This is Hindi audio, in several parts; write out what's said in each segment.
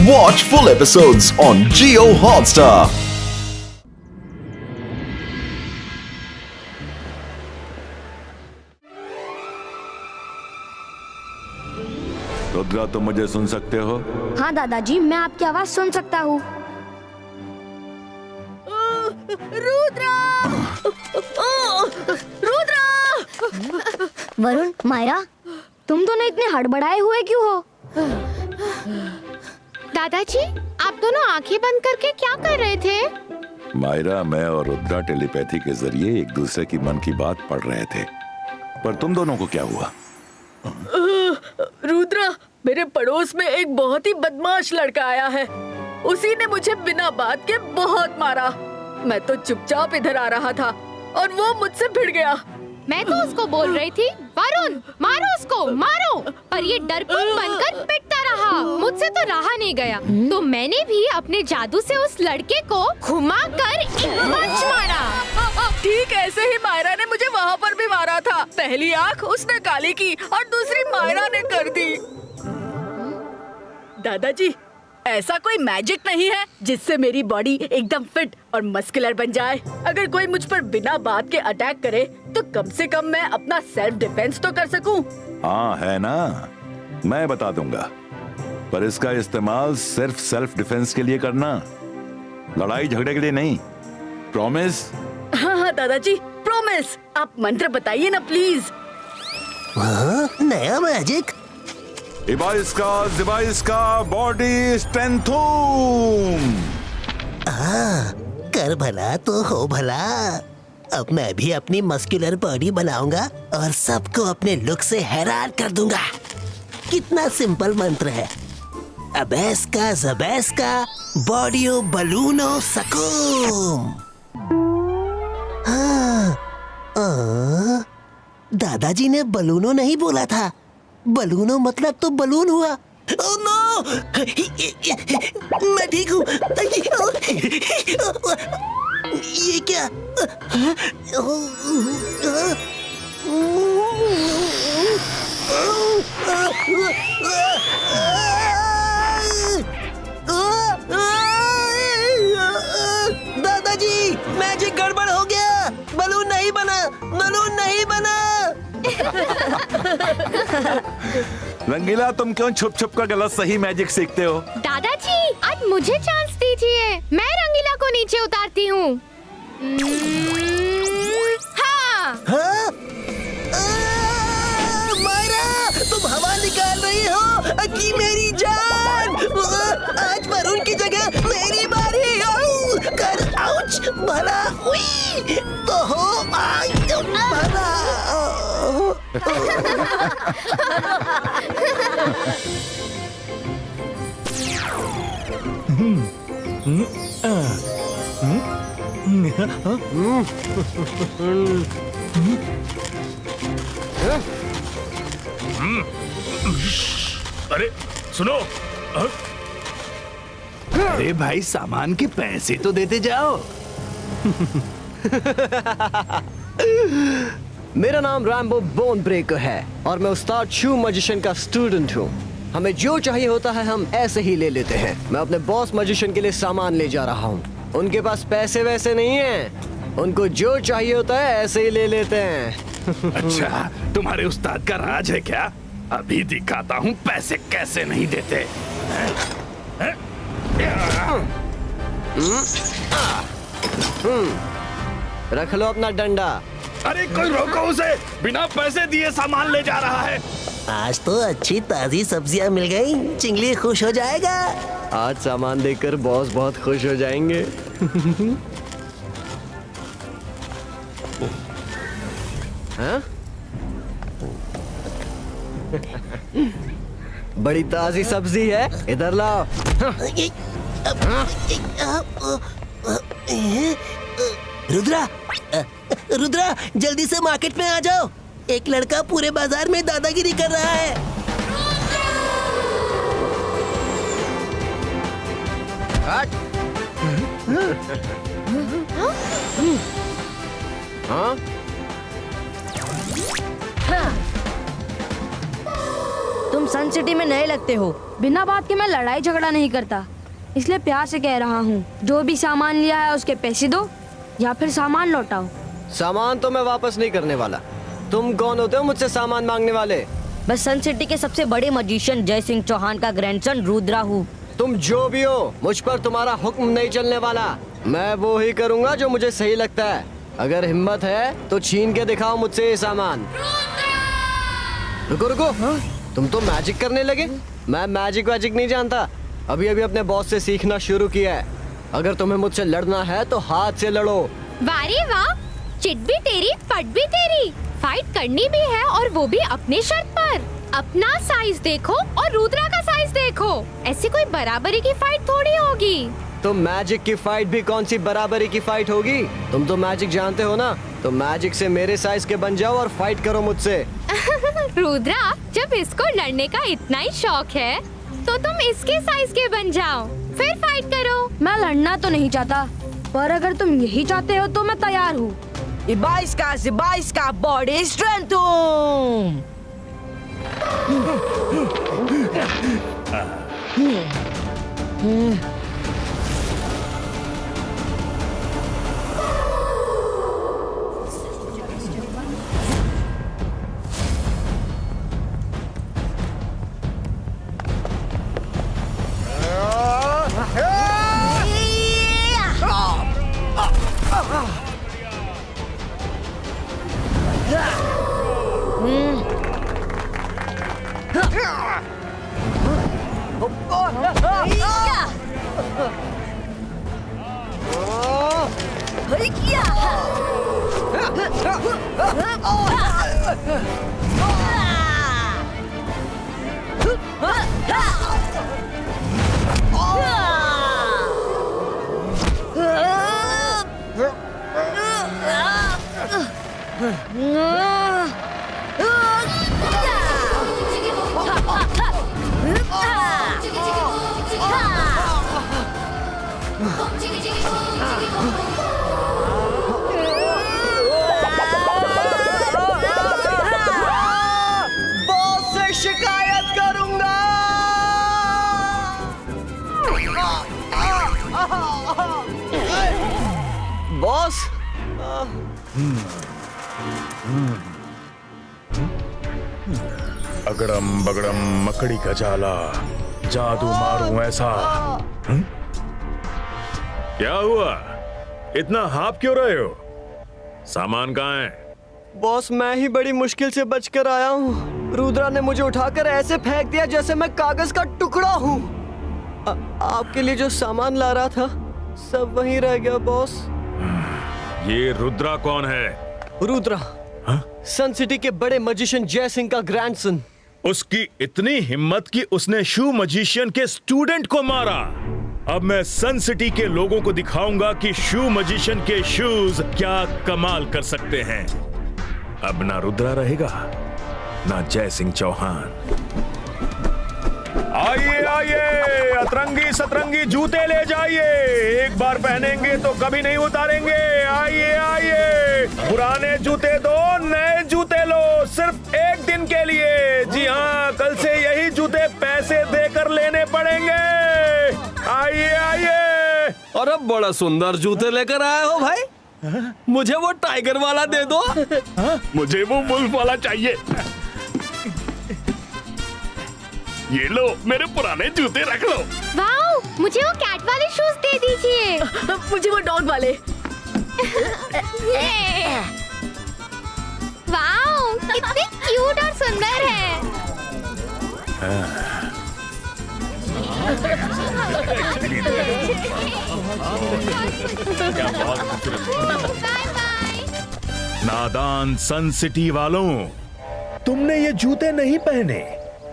Watch full episodes on Jio Hotstar. Rudra, तुम मुझे सुन सकते हो? हाँ दादाजी, मैं आपकी आवाज सुन सकता हूँ। रुद्रा! रुद्रा! वरुण, मायरा, तुम दोनों इतने हड़बड़ाए हुए क्यों हो? दादाजी, आप दोनों आंखें बंद करके क्या कर रहे थे? मायरा, मैं और रुद्रा टेलीपैथी के जरिए एक दूसरे की मन की बात पढ़ रहे थे। पर तुम दोनों को क्या हुआ? रुद्रा, मेरे पड़ोस में एक बहुत ही बदमाश लड़का आया है। उसी ने मुझे बिना बात के बहुत मारा। मैं तो चुपचाप इधर आ रहा था और वो मुझसे भिड़ गया। मैं तो उसको बोल रही थी, वरुण मारो उसको, मारो, पर ये डरपोक बनकर पिटता रहा। मुझसे तो रहा नहीं गया, तो मैंने भी अपने जादू से उस लड़के को घुमाकर एक पंच मारा। ठीक ऐसे ही मायरा ने मुझे वहाँ पर भी मारा था। पहली आँख उसने काली की और दूसरी मायरा ने कर दी। दादाजी, ऐसा कोई मैजिक नहीं है जिससे मेरी बॉडी एकदम फिट और मस्कुलर बन जाए। अगर कोई मुझ पर बिना बात के अटैक करे तो कम से कम मैं अपना सेल्फ डिफेंस तो कर सकूं। हाँ, है ना, मैं बता दूंगा। पर इसका इस्तेमाल सिर्फ सेल्फ डिफेंस के लिए करना, लड़ाई झगड़े के लिए नहीं। प्रॉमिस? हाँ हाँ दादाजी, प्रॉमिस। आप मंत्र बताइए ना प्लीज। नया मैजिक। इबाइस्का जिबाइस्का बॉडी स्ट्रेंथूम। कर भला तो हो भला। अब मैं भी अपनी मस्कुलर बॉडी बनाऊंगा और सबको अपने लुक से हैरान कर दूंगा। कितना सिंपल मंत्र है। अबैस्का ज़बैस्का बॉडियो बलूनो सकूम। दादाजी ने बलूनो नहीं बोला था। बलूनो मतलब तो बलून हुआ। Oh no! मैं ठीक हूँ। ये क्या? दादाजी, मैजिक गड़बड़ हो गया। बलून नहीं बना, बलून नहीं बना। रंगीला, तुम क्यों छुप छुप कर गलत सही मैजिक सीखते हो? दादाजी, आज मुझे चांस दीजिए, मैं रंगीला को नीचे उतारती हूँ। हाँ। मायरा, तुम हवा निकाल रही हो कि मेरी जान। आज वरुण की जगह मेरी बारी। कर आउच भला हुई तो हो भला। अरे सुनो, अरे भाई, सामान के पैसे तो देते जाओ। मेरा नाम रैम्बो बोन ब्रेकर है और मैं उस्ताद शू मैजिशियन का स्टूडेंट हूँ। हमें जो चाहिए होता है हम ऐसे ही ले लेते हैं। मैं अपने बॉस मैजिशियन के लिए सामान ले जा रहा हूँ। उनके पास पैसे वैसे नहीं हैं। उनको जो चाहिए होता है ऐसे ही ले लेते हैं। अच्छा, तुम्हारे उस्ताद का राज है क्या? अभी दिखाता हूँ पैसे कैसे नहीं देते। रख लो अपना डंडा। अरे कोई रोको उसे, बिना पैसे दिए सामान ले जा रहा है। आज तो अच्छी ताजी सब्जियां मिल गई, चिंगली खुश हो जाएगा। आज सामान देखकर बॉस बहुत खुश हो जाएंगे। हाँ? बड़ी ताजी सब्जी है, इधर लाओ। रुद्रा, रुद्रा, जल्दी से मार्केट में आ जाओ। एक लड़का पूरे बाजार में दादागिरी कर रहा है। तुम सन सिटी में नए लगते हो। बिना बात के मैं लड़ाई झगड़ा नहीं करता, इसलिए प्यार से कह रहा हूँ। जो भी सामान लिया है उसके पैसे दो या फिर सामान लौटाओ। सामान तो मैं वापस नहीं करने वाला। तुम कौन होते हो मुझसे सामान मांगने वाले? मैं सन सिटी के सबसे बड़े मजिशियन जय सिंह चौहान का ग्रैंडसन रुद्रा हूँ। तुम जो भी हो, मुझ पर तुम्हारा हुक्म नहीं चलने वाला। मैं वो ही करूँगा जो मुझे सही लगता है। अगर हिम्मत है तो छीन के दिखाओ मुझसे ये सामान। रुको रुको, तुम तो मैजिक करने लगे। मैं मैजिक वैजिक नहीं जानता, अभी अभी अपने बॉस से सीखना शुरू किया है। अगर तुम्हें मुझसे लड़ना है तो हाथ से लड़ो। वारे वाह, चिट भी तेरी पट भी तेरी। फाइट करनी भी है और वो भी अपने शर्त पर। अपना साइज देखो और रुद्रा का साइज देखो। ऐसी कोई बराबरी की फाइट थोड़ी होगी। तो मैजिक की फाइट भी कौन सी बराबरी की फाइट होगी? तुम तो मैजिक जानते हो ना, तो मैजिक से मेरे साइज के बन जाओ और फाइट करो मुझसे। रुद्रा, जब इसको लड़ने का इतना ही शौक है तो तुम इसके साइज के बन जाओ, फिर फाइट करो। मैं लड़ना तो नहीं चाहता, पर अगर तुम यही चाहते हो तो मैं तैयार हूँ। बाईस का बॉडी स्ट्रेंथ। बॉस से शिकायत करूंगा। बॉस, अगड़म बगड़म मकड़ी का जाला, जादू मारूं ऐसा। क्या हुआ? इतना हाफ क्यों रहे हो? सामान कहाँ है? बॉस मैं ही बड़ी मुश्किल से बचकर आया हूँ। रुद्रा ने मुझे उठाकर ऐसे फेंक दिया जैसे मैं कागज का टुकड़ा हूँ। आपके लिए जो सामान ला रहा था सब वहीं रह गया बॉस। ये रुद्रा कौन है? रुद्रा सन सिटी के बड़े मजिशियन जय सिंह का ग्रैंडसन। उसकी इतनी हिम्मत कि उसने शू मजिशियन के स्टूडेंट को मारा। अब मैं सन सिटी के लोगों को दिखाऊंगा कि शू मजिशियन के शूज क्या कमाल कर सकते हैं। अब ना रुद्रा रहेगा ना जय सिंह चौहान। आइए आइए, अतरंगी सतरंगी जूते ले जाइए। एक बार पहनेंगे तो कभी नहीं उतारेंगे। आइए आइए, पुराने जूते दो, नए जूते लो, सिर्फ एक दिन के लिए। जी हाँ, कल से यही जूते पैसे देकर लेने पड़ेंगे। आइए आइए। अरे बड़ा सुंदर जूते लेकर आए हो भाई। मुझे वो टाइगर वाला दे दो। मुझे वो वुल्फ वाला चाहिए। ये लो, मेरे पुराने जूते रख लो। वाओ, मुझे वो कैट वाले शूज दे दीजिए। मुझे वो डॉग वाले। वाओ, कितने क्यूट और सुंदर है। Bye bye. नादान सन सिटी वालों, तुमने ये जूते नहीं पहने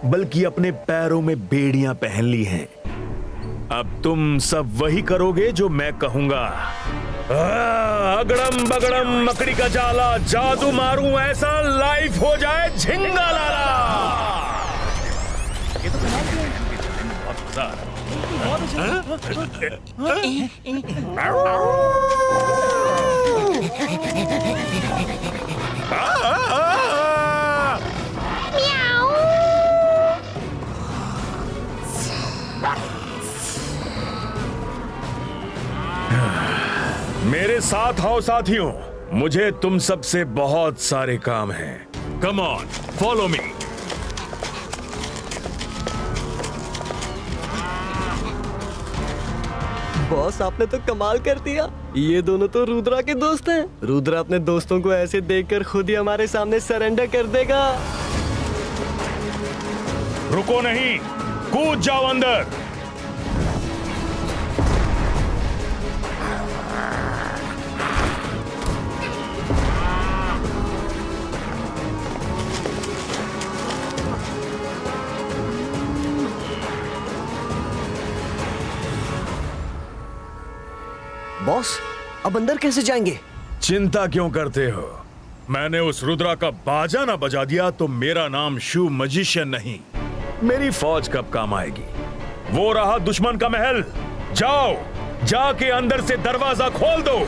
बल्कि अपने पैरों में बेड़ियां पहन ली हैं। अब तुम सब वही करोगे जो मैं कहूंगा। अगड़म बगड़म मकड़ी का जाला, जादू मारूं ऐसा, लाइफ हो जाए झिंगा लाला। मेरे साथ आओ साथियों, मुझे तुम सबसे बहुत सारे काम हैं। Come on, follow me. Boss आपने तो कमाल कर दिया। ये दोनों तो रुद्रा के दोस्त हैं। रुद्रा अपने दोस्तों को ऐसे देखकर खुद ही हमारे सामने सरेंडर कर देगा। रुको नहीं, कूद जाओ अंदर। बॉस अब अंदर कैसे जाएंगे? चिंता क्यों करते हो? मैंने उस रुद्रा का बाजा ना बजा दिया तो मेरा नाम शू मजिशियन नहीं। मेरी फौज कब काम आएगी? वो रहा दुश्मन का महल। जाओ, जाके अंदर से दरवाजा खोल दो।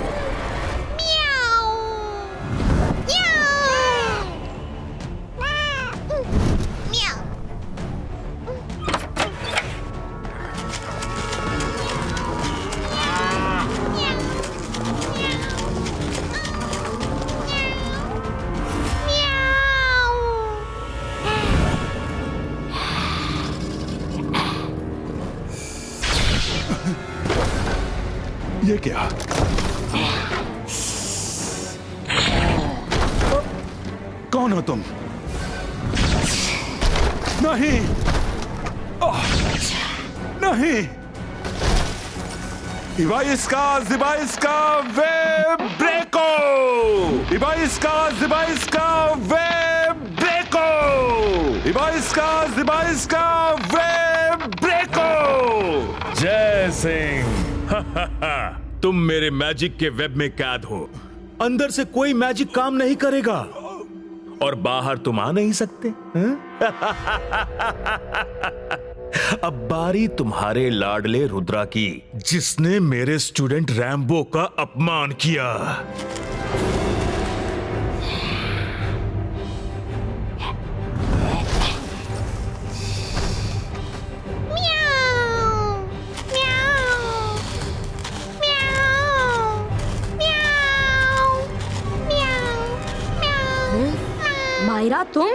ये क्या? कौन हो तुम? नहीं, नहीं। इबाइस्का जिबाइस्का वे ब्रेको, इबाइस्का जिबाइस्का वे ब्रेको, इबाइस्का जिबाइस्का वे ब्रेको। जय सिंह। तुम मेरे मैजिक के वेब में कैद हो। अंदर से कोई मैजिक काम नहीं करेगा और बाहर तुम आ नहीं सकते। अब बारी तुम्हारे लाडले रुद्रा की, जिसने मेरे स्टूडेंट रैम्बो का अपमान किया। मायरा तुम?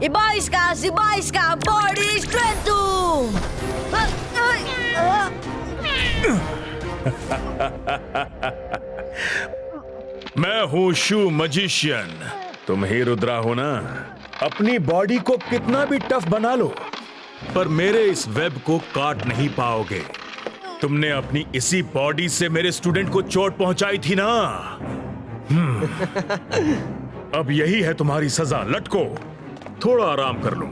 इबाइस्का जिबाइस्का बॉडी स्ट्रेंथ। मैं हूं शू मजिशियन। तुम ही रुद्रा हो ना? अपनी बॉडी को कितना भी टफ बना लो, पर मेरे इस वेब को काट नहीं पाओगे। तुमने अपनी इसी बॉडी से मेरे स्टूडेंट को चोट पहुंचाई थी ना। अब यही है तुम्हारी सजा। लटको, थोड़ा आराम कर लो।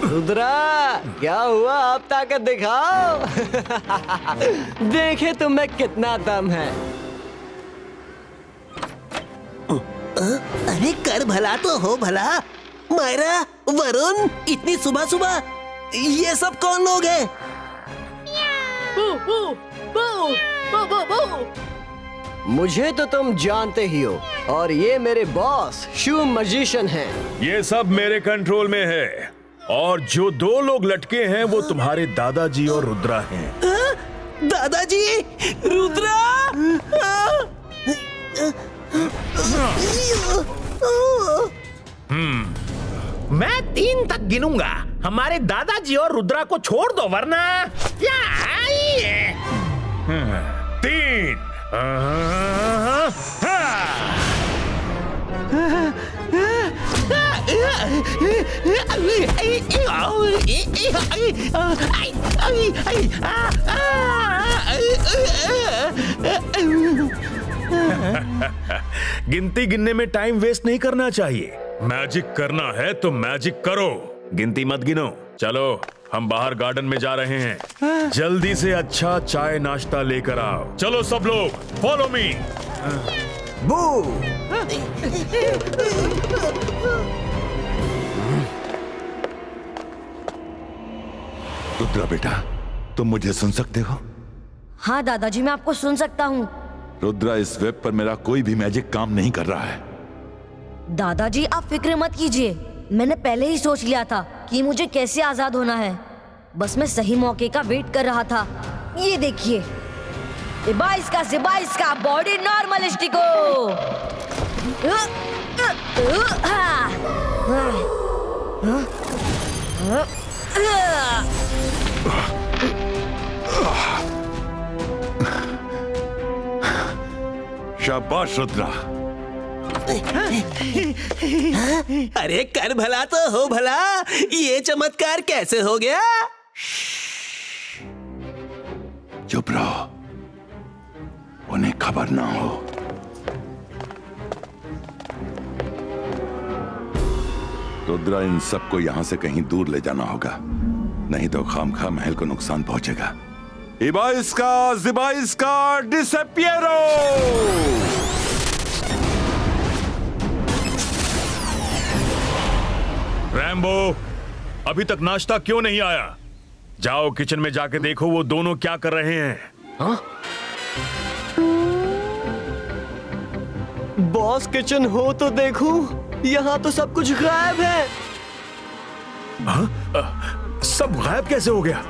रुद्रा क्या हुआ? आप ताकत दिखाओ। देखे तुम में कितना दम है। अरे कर भला तो हो भला। मायरा, वरुण, इतनी सुबह सुबह ये सब कौन लोग हैं? मुझे तो तुम जानते ही हो, और ये मेरे बॉस शू मजिशियन हैं। ये सब मेरे कंट्रोल में है, और जो दो लोग लटके हैं वो तुम्हारे दादाजी और रुद्रा हैं। दादाजी, रुद्रा। मैं 3 तक गिनूंगा। हमारे दादाजी और रुद्रा को छोड़ दो, वरना 3। गिनती गिनने में टाइम वेस्ट नहीं करना चाहिए। मैजिक करना है तो मैजिक करो, गिनती मत गिनो। चलो, हम बाहर गार्डन में जा रहे हैं। जल्दी से अच्छा चाय नाश्ता लेकर आओ। चलो सब लोग, फॉलो मी। बू। रुद्रा बेटा, तुम मुझे सुन सकते हो? हाँ दादाजी, मैं आपको सुन सकता हूँ। रुद्रा, इस वेब पर मेरा कोई भी मैजिक काम नहीं कर रहा है। दादाजी आप फिक्र मत कीजिए, मैंने पहले ही सोच लिया था कि मुझे कैसे आजाद होना है। बस मैं सही मौके का वेट कर रहा था। ये देखिए, इबाइस का बॉडी नॉर्मलिस्टिको। शाबाश रुद्रा। अरे कर भला तो हो भला, ये चमत्कार कैसे हो गया? चुप रहो, उन्हें खबर ना हो। रुद्रा, इन सबको यहां से कहीं दूर ले जाना होगा, नहीं तो खामखा महल को नुकसान पहुंचेगा। इबाइस्का जिबाइस्का डिसअपियरो। रैम्बो, अभी तक नाश्ता क्यों नहीं आया? जाओ किचन में जाके देखो वो दोनों क्या कर रहे हैं। हाँ? बॉस, किचन हो तो देखूं, यहाँ तो सब कुछ गायब है। हाँ? सब गायब कैसे हो गया?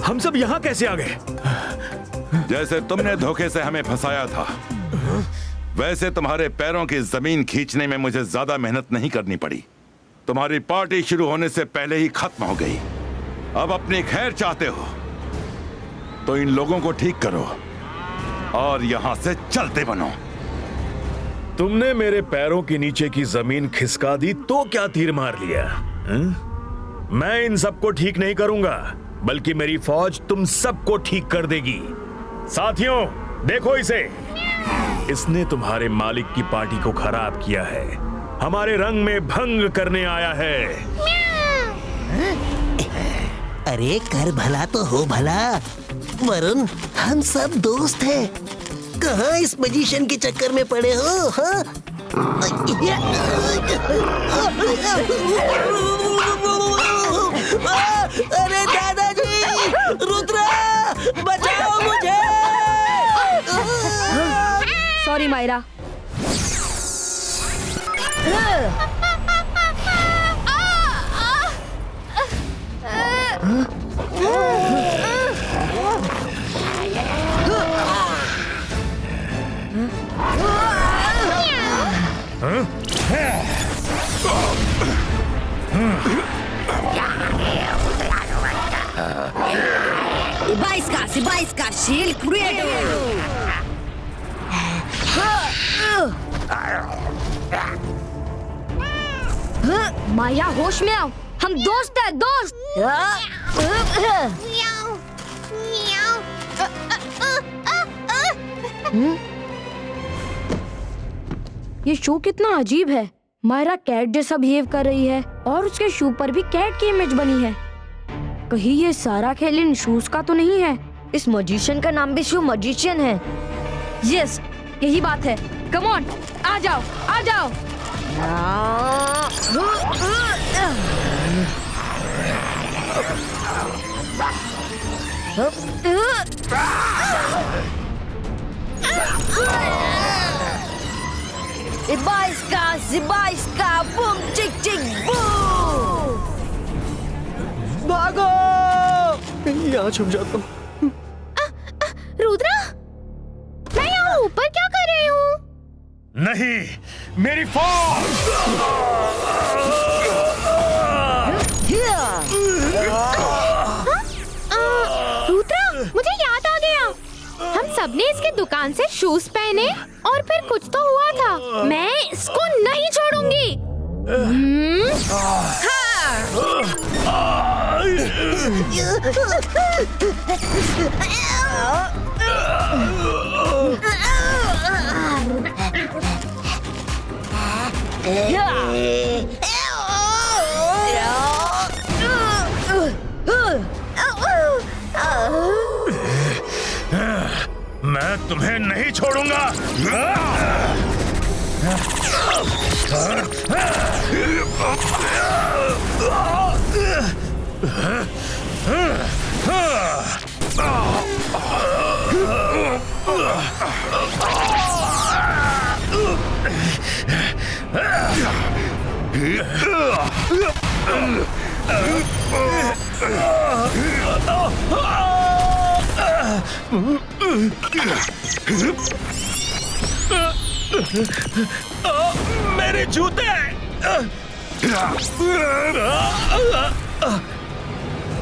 हम सब यहाँ कैसे आ गए? जैसे तुमने धोखे से हमें फंसाया था, वैसे तुम्हारे पैरों की जमीन खींचने में मुझे ज्यादा मेहनत नहीं करनी पड़ी। तुम्हारी पार्टी शुरू होने से पहले ही खत्म हो गई। अब अपनी खैर चाहते हो तो इन लोगों को ठीक करो और यहां से चलते बनो। तुमने मेरे पैरों के नीचे की जमीन खिसका दी तो क्या तीर मार लिया? मैं इन सबको ठीक नहीं करूंगा, बल्कि मेरी फौज तुम सबको ठीक कर देगी। साथियों, देखो इसे। इसने तुम्हारे मालिक की पार्टी को खराब किया है, हमारे रंग में भंग करने आया है। अरे कर भला तो हो भला, वरुण, हम सब दोस्त हैं। कहाँ इस मजिशियन के चक्कर में पड़े हो? हाँ? अरे दादाजी, रुद्रा, बचाओ मुझे। Sorry Myra. Ibaiska shield creator. Maya, होश में आओ, हम दोस्त हैं, दोस्त। ये शो कितना अजीब है। मायरा कैट जैसा बिहेव कर रही है और उसके शू पर भी कैट की इमेज बनी है। कहीं ये सारा खेल इन शूज का तो नहीं है? इस मजिशियन का नाम भी शू मजिशियन है। यस, यही बात है। कम ऑन, आ जाओ, आ जाओ। Ibaiska, boom, चिक चिक बूम। भागो! यहाँ छुप जाता हूँ। रुद्रा, मैं यहाँ ऊपर क्या कर रही हूँ? नहीं, मेरी फौज! रुद्रा, मुझे याद आ गया। हम सबने इसकी दुकान से शूज पहने और फिर कुछ तो हुआ था। मैं इसको नहीं छोड़ूंगी। मैं तुम्हें नहीं छोड़ूंगा। मेरे जूते!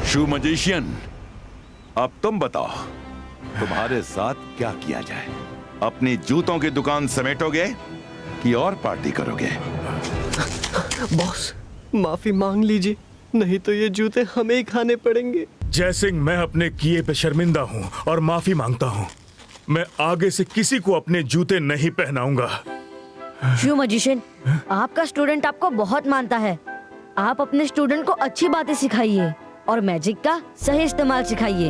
शू मजिशियन, अब तुम बताओ तुम्हारे साथ क्या किया जाए? अपनी जूतों की दुकान समेटोगे कि और पार्टी करोगे? बॉस, माफी मांग लीजिए, नहीं तो ये जूते हमें ही खाने पड़ेंगे। जयसिंह, मैं अपने किए पे शर्मिंदा हूँ और माफी मांगता हूँ। मैं आगे से किसी को अपने जूते नहीं पहनाऊंगा। शू मजिशियन, आपका स्टूडेंट आपको बहुत मानता है। आप अपने स्टूडेंट को अच्छी बातें सिखाइए और मैजिक का सही इस्तेमाल सिखाइए।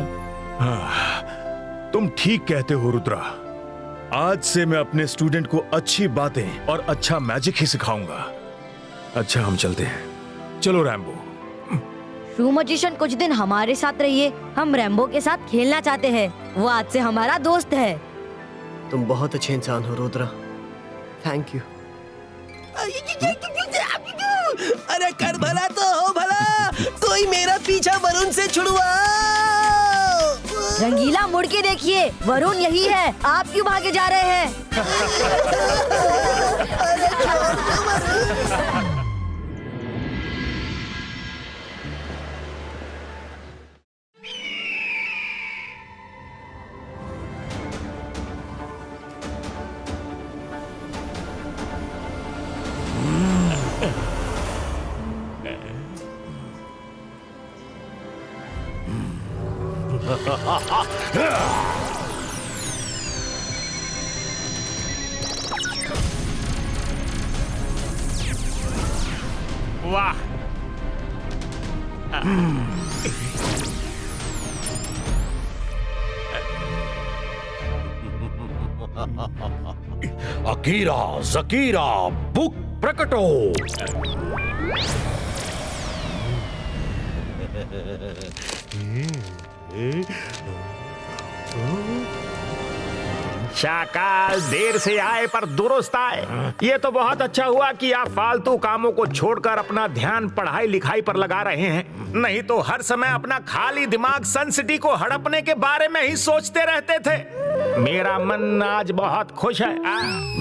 तुम ठीक कहते हो रुद्रा। आज से मैं अपने स्टूडेंट को अच्छी बातें और अच्छा मैजिक ही सिखाऊंगा। अच्छा, हम चलते हैं। चलो रैम्बो। शू मजिशियन, कुछ दिन हमारे साथ रहिए। हम रैम्बो के साथ खेलना चाहते हैं। वो आज से हमारा दोस्त है। तुम बहुत अच्छे इंसान हो रुद्रा। Thank you. अरे कर भला तो हो भला, कोई मेरा पीछा वरुण से छुड़वाओ। रंगीला, मुड़ के देखिए, वरुण यही है। आप क्यों भागे जा रहे हैं? अरे छोड़ दो वरुण। वाह! अकीरा जकीरा बुक प्रकटो। शाकाल, देर से आए पर दुरुस्त आए। ये तो बहुत अच्छा हुआ कि आप फालतू कामों को छोड़कर अपना ध्यान पढ़ाई लिखाई पर लगा रहे हैं। नहीं तो हर समय अपना खाली दिमाग सन सिटी को हड़पने के बारे में ही सोचते रहते थे। मेरा मन आज बहुत खुश है।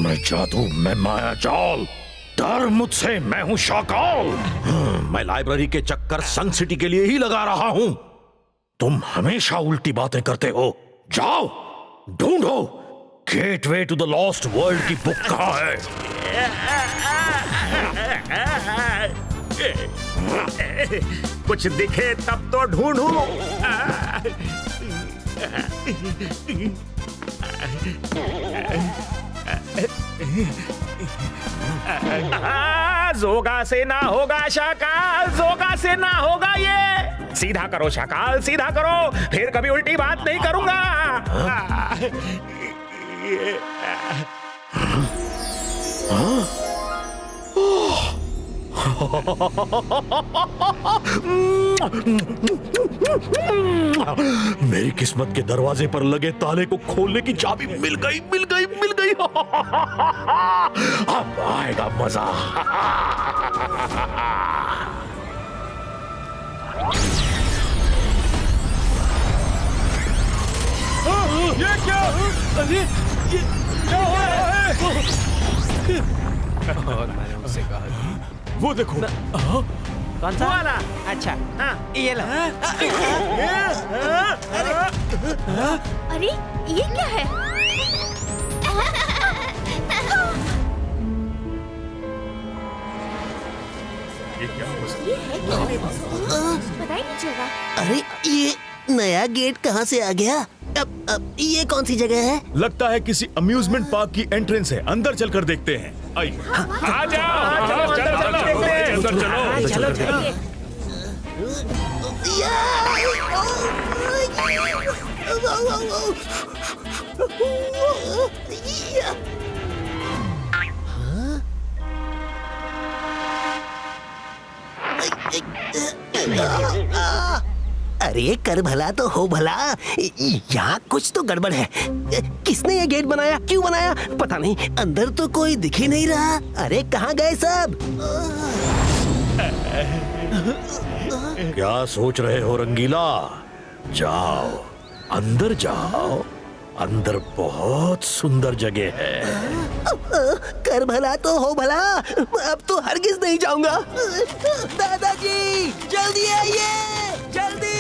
मैं जादू, मैं माया जाल, डर मुझसे, मैं हूँ शाकाल। मैं लाइब्रेरी के चक्कर सन सिटी के लिए ही लगा रहा हूँ। तुम हमेशा उल्टी बातें करते हो। जाओ ढूंढो gateway to the lost world की बुक कहाँ है। कुछ दिखे तब तो ढूंढूं। जोगा से ना होगा शाकाल, जोगा से ना होगा ये। सीधा करो शाकाल, सीधा करो, फिर कभी उल्टी बात नहीं करूंगा। मेरी किस्मत के दरवाजे पर लगे ताले को खोलने की चाबी मिल गई, मिल गई, मिल गई। अब आएगा मजा। ये क्या? अरे ये क्या हो रहा है? और मैंने उससे कहा वो देखो। कौन सा वाला? अच्छा, हाँ, ये लो। अरे ये क्या है? ये क्या है? पता ही नहीं चला। अरे ये नया गेट कहाँ से आ गया? अब ये कौन सी जगह है? लगता है किसी अम्यूजमेंट पार्क की एंट्रेंस है। अंदर चलकर देखते हैं। आइए। आ जाओ, चलो, अंदर चलो। चलो। अरे कर भला तो हो भला, यहाँ कुछ तो गड़बड़ है। किसने ये गेट बनाया, क्यों बनाया पता नहीं। अंदर तो कोई दिख ही नहीं रहा। अरे कहाँ गए सब? क्या सोच रहे हो रंगीला? जाओ, अंदर जाओ। अंदर बहुत सुंदर जगह है। कर भला तो हो भला, अब तो हरगिज नहीं जाऊंगा। दादाजी जल्दी आइए, जल्दी।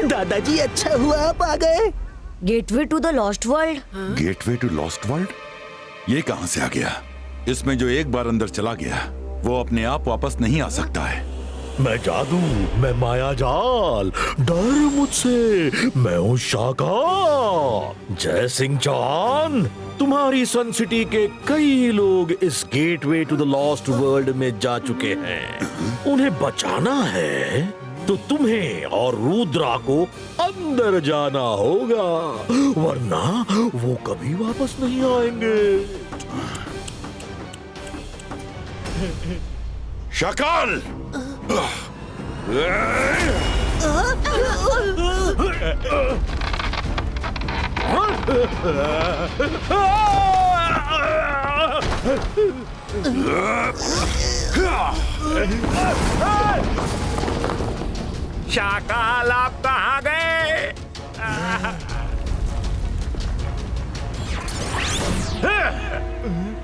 दादाजी अच्छा हुआ आप आ गए। Gateway to the lost world. Gateway to lost world? ये कहां से आ गया? इसमें जो एक बार अंदर चला गया वो अपने आप वापस नहीं आ सकता है। मैं जादू, मैं माया जाल, डर मुझसे, मैं हूँ शाका। जय सिंह चौहान, तुम्हारी सन सिटी के कई लोग इस gateway to the lost world में जा चुके हैं। उन्हें बचाना है तो तुम्हें और रुद्रा को अंदर जाना होगा, वरना वो कभी वापस नहीं आएंगे। शाकाल! शाकाल, आप कहाँ गए?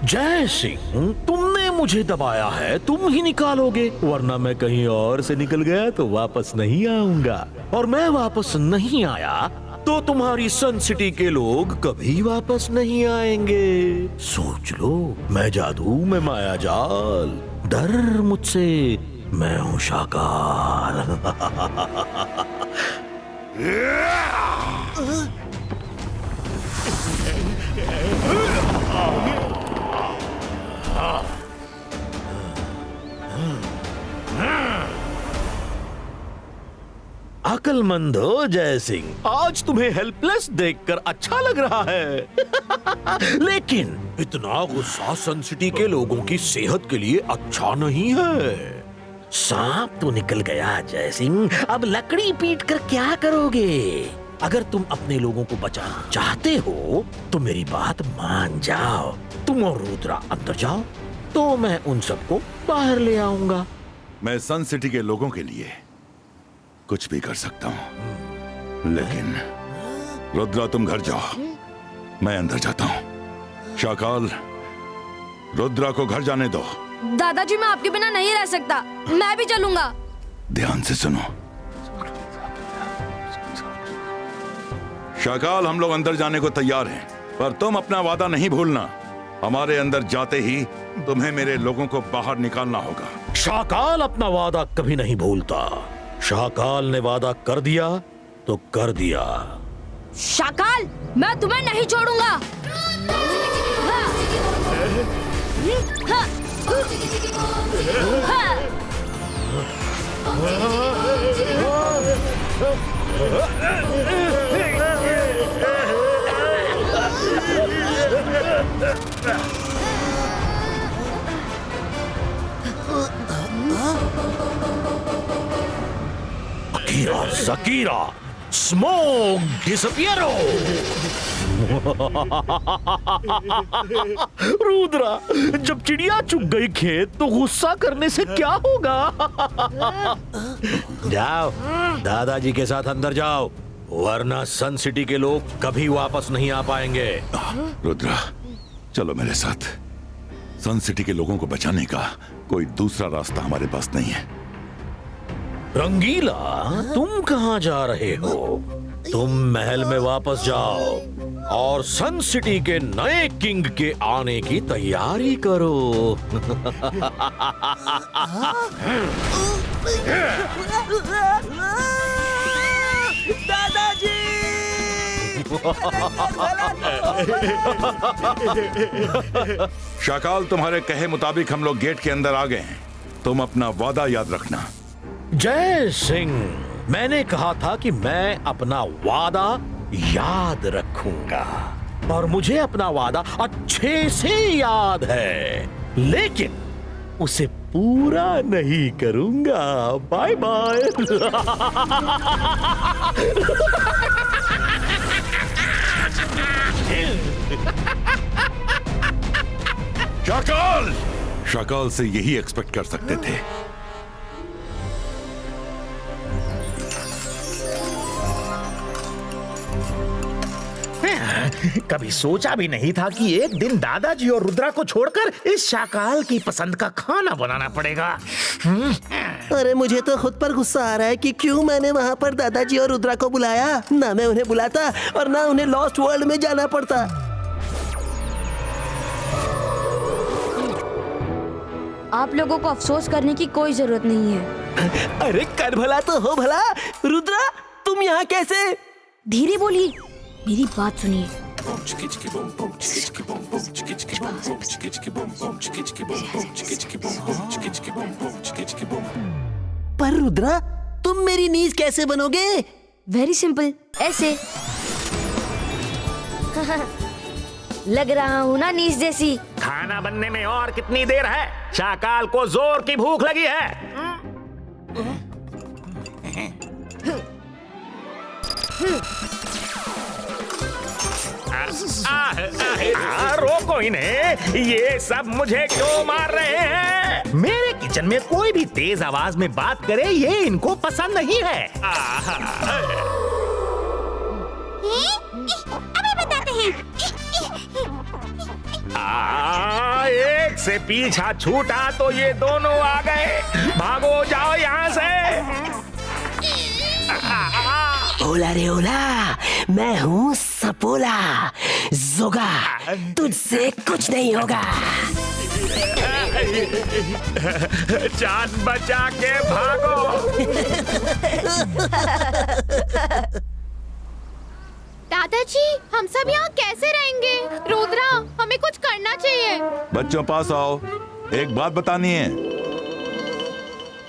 जय सिंह, तुमने मुझे दबाया है, तुम ही निकालोगे, वरना मैं कहीं और से निकल गया तो वापस नहीं आऊंगा, और मैं वापस नहीं आया तो तुम्हारी सन सिटी के लोग कभी वापस नहीं आएंगे। सोच लो, मैं जादू, मैं माया जाल, डर मुझसे, मैं हूँ शाकाल। अकलमंद हो जय सिंह, आज तुम्हें हेल्पलेस देखकर अच्छा लग रहा है। लेकिन इतना गुस्सा सन सिटी के लोगों की सेहत के लिए अच्छा नहीं है। सांप तो निकल गया जय सिंह, अब लकड़ी पीट कर क्या करोगे? अगर तुम अपने लोगों को बचाना चाहते हो तो मेरी बात मान जाओ। तुम और रुद्रा अंदर जाओ तो मैं उन सबको बाहर ले आऊंगा। मैं सन सिटी के लोगों के लिए कुछ भी कर सकता हूँ, लेकिन रुद्रा तुम घर जाओ, मैं अंदर जाता हूँ। शाकाल, रुद्रा को घर जाने दो। दादाजी मैं आपके बिना नहीं रह सकता, मैं भी चलूंगा। ध्यान से सुनो शाकाल, हम लोग अंदर जाने को तैयार हैं, पर तुम अपना वादा नहीं भूलना। हमारे अंदर जाते ही तुम्हें मेरे लोगों को बाहर निकालना होगा। शाकाल अपना वादा कभी नहीं भूलता। शाकाल ने वादा कर दिया तो कर दिया। शाकाल, मैं तुम्हें नहीं छोड़ूंगा। अकीरा, सकीरा, स्मोक डिसअपियरो। रुद्रा, जब चिड़िया चुग गई खेत तो गुस्सा करने से क्या होगा? जाओ, दादाजी के साथ अंदर जाओ, वरना सन सिटी के लोग कभी वापस नहीं आ पाएंगे। रुद्रा, चलो मेरे साथ। सन सिटी के लोगों को बचाने का कोई दूसरा रास्ता हमारे पास नहीं है। रंगीला, तुम कहाँ जा रहे हो? तुम महल में वापस जाओ और सन सिटी के नए किंग के आने की तैयारी करो। दादाजी! शाकाल, तुम्हारे कहे मुताबिक हम लोग गेट के अंदर आ गए हैं। तुम अपना वादा याद रखना। जय सिंह, मैंने कहा था कि मैं अपना वादा याद रखूंगा, और मुझे अपना वादा अच्छे से याद है, लेकिन उसे पूरा नहीं करूंगा। Bye bye. शाकाल, शाकाल से यही एक्सपेक्ट कर सकते थे। कभी सोचा भी नहीं था कि एक दिन दादाजी और रुद्रा को छोड़कर इस शाकाल की पसंद का खाना बनाना पड़ेगा। अरे मुझे तो खुद पर गुस्सा आ रहा है कि क्यों मैंने वहाँ पर दादाजी और रुद्रा को बुलाया। ना मैं उन्हें बुलाता और ना उन्हें लॉस्ट वर्ल्ड में जाना पड़ता। आप लोगों को अफसोस करने की कोई जरूरत नहीं है। अरे कर भला तो हो भला। रुद्रा तुम यहाँ कैसे? धीरे बोलिए, मेरी बात सुनिए। पर रुद्रा तुम मेरी नीज कैसे बनोगे? वेरी सिंपल, ऐसे। लग रहा हूँ ना नीज जैसी। खाना बनने में और कितनी देर है? शाकाल को जोर की भूख लगी है। रोको इन्हें, ये सब मुझे क्यों मार रहे हैं? मेरे किचन में कोई भी तेज आवाज में बात करे ये इनको पसंद नहीं है। अभी बताते हैं। एक से पीछा छूटा तो ये दोनों आ गए। भागो जाओ यहाँ से। ओला रे ओला, मैं हूँ सपोला। जोगा तुझसे कुछ नहीं होगा। जान बचा के भागो। दादाजी, हम सब यहाँ कैसे रहेंगे? रुद्रा, हमें कुछ करना चाहिए। बच्चों पास आओ, एक बात बतानी है।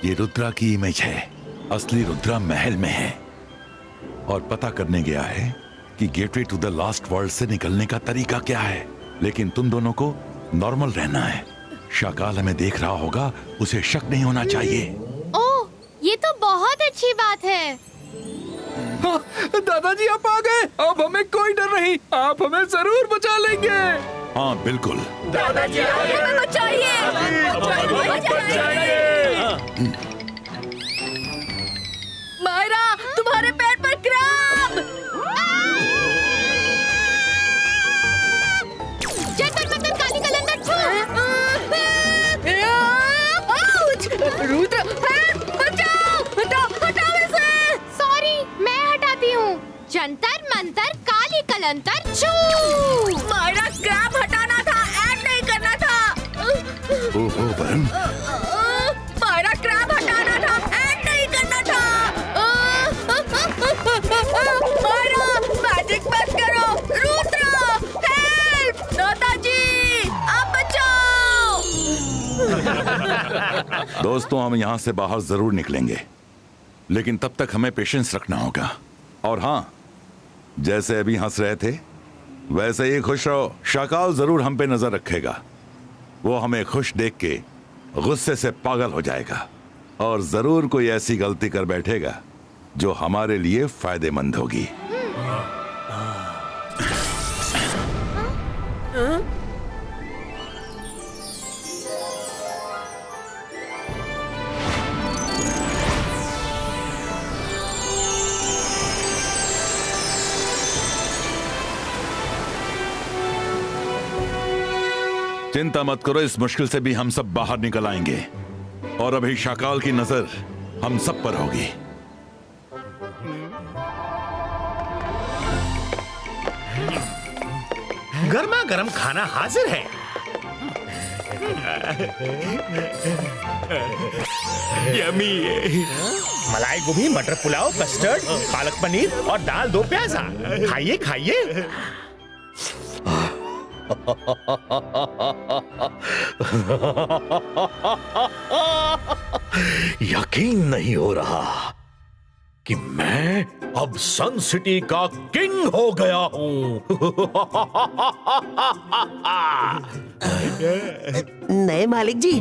ये रुद्रा की इमेज है। असली रुद्रा महल में है और पता करने गया है कि gateway to the last world से निकलने का तरीका क्या है। लेकिन तुम दोनों को नॉर्मल रहना है। शाकाल हमें देख रहा होगा, उसे शक नहीं होना चाहिए। ओह, ये तो बहुत अच्छी बात है। दादाजी आप आ गए, अब हमें कोई डर नहीं, आप हमें जरूर बचा लेंगे। हाँ बिल्कुल। दादाजी हमें बचाइए। मायरा, तुम्हारे पैर पर क्रैब। जंतर मंतर काली कलंदर छू। रुद्र, बचाओ, हटाओ इसे। सॉरी, मैं हटाती हूँ। जंतर मंतर काली कलंतर छू। मायरा, क्रैब हटाना था, ऐड नहीं करना था। ओहो वरुण, मायरा, क्रैब हटाना था, ऐड नहीं करना था। मायरा, मैजिक मत करो। रुद्र, हेल्प! दादाजी, आप बचाओ। दोस्तों हम यहाँ से बाहर जरूर निकलेंगे, लेकिन तब तक हमें पेशेंस रखना होगा। और हाँ, जैसे अभी हंस रहे थे वैसे ही खुश रहो। शाकाल जरूर हम पे नजर रखेगा। वो हमें खुश देख के गुस्से से पागल हो जाएगा और जरूर कोई ऐसी गलती कर बैठेगा जो हमारे लिए फायदेमंद होगी। चिंता मत करो, इस मुश्किल से भी हम सब बाहर निकल आएंगे। और अभी शाकाल की नजर हम सब पर होगी। गर्मा गर्म खाना हाजिर है। यम्मी। मलाई गोभी, मटर पुलाव, कस्टर्ड, पालक पनीर और दाल दो प्याजा। खाइए खाइए। यकीन नहीं हो रहा कि मैं अब सन सिटी का किंग हो गया हूँ। नहीं मालिक जी,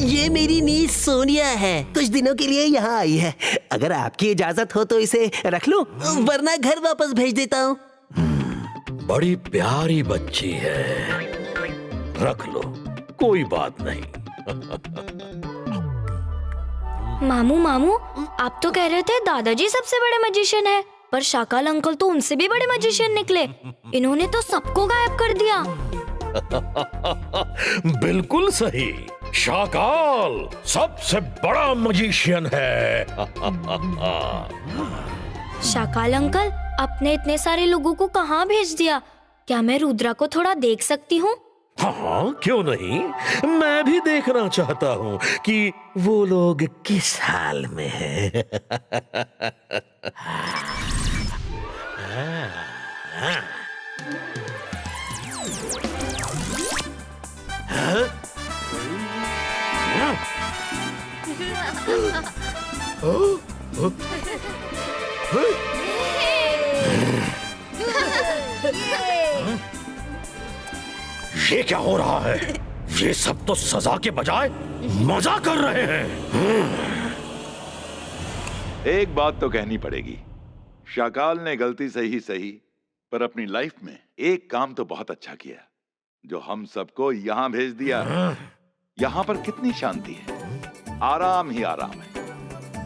ये मेरी नीज सोनिया है, कुछ दिनों के लिए यहाँ आई है। अगर आपकी इजाजत हो तो इसे रख लूं, वरना घर वापस भेज देता हूँ। बड़ी प्यारी बच्ची है, रख लो, कोई बात नहीं। मामू मामू, आप तो कह रहे थे दादाजी सबसे बड़े मैजिशियन है, पर शाकाल अंकल तो उनसे भी बड़े मैजिशियन निकले। इन्होंने तो सबको गायब कर दिया। बिल्कुल सही, शाकाल सबसे बड़ा मैजिशियन है। शाकाल अंकल, आपने इतने सारे लोगों को कहाँ भेज दिया? क्या मैं रुद्रा को थोड़ा देख सकती हूँ? हाँ, क्यों नहीं, मैं भी देखना चाहता हूँ कि वो लोग किस हाल में हैं। ये क्या हो रहा है? ये सब तो सजा के बजाय मजा कर रहे हैं। एक बात तो कहनी पड़ेगी, शाकाल ने गलती सही सही पर अपनी लाइफ में एक काम तो बहुत अच्छा किया, जो हम सबको यहाँ भेज दिया। यहाँ पर कितनी शांति है, आराम ही आराम है।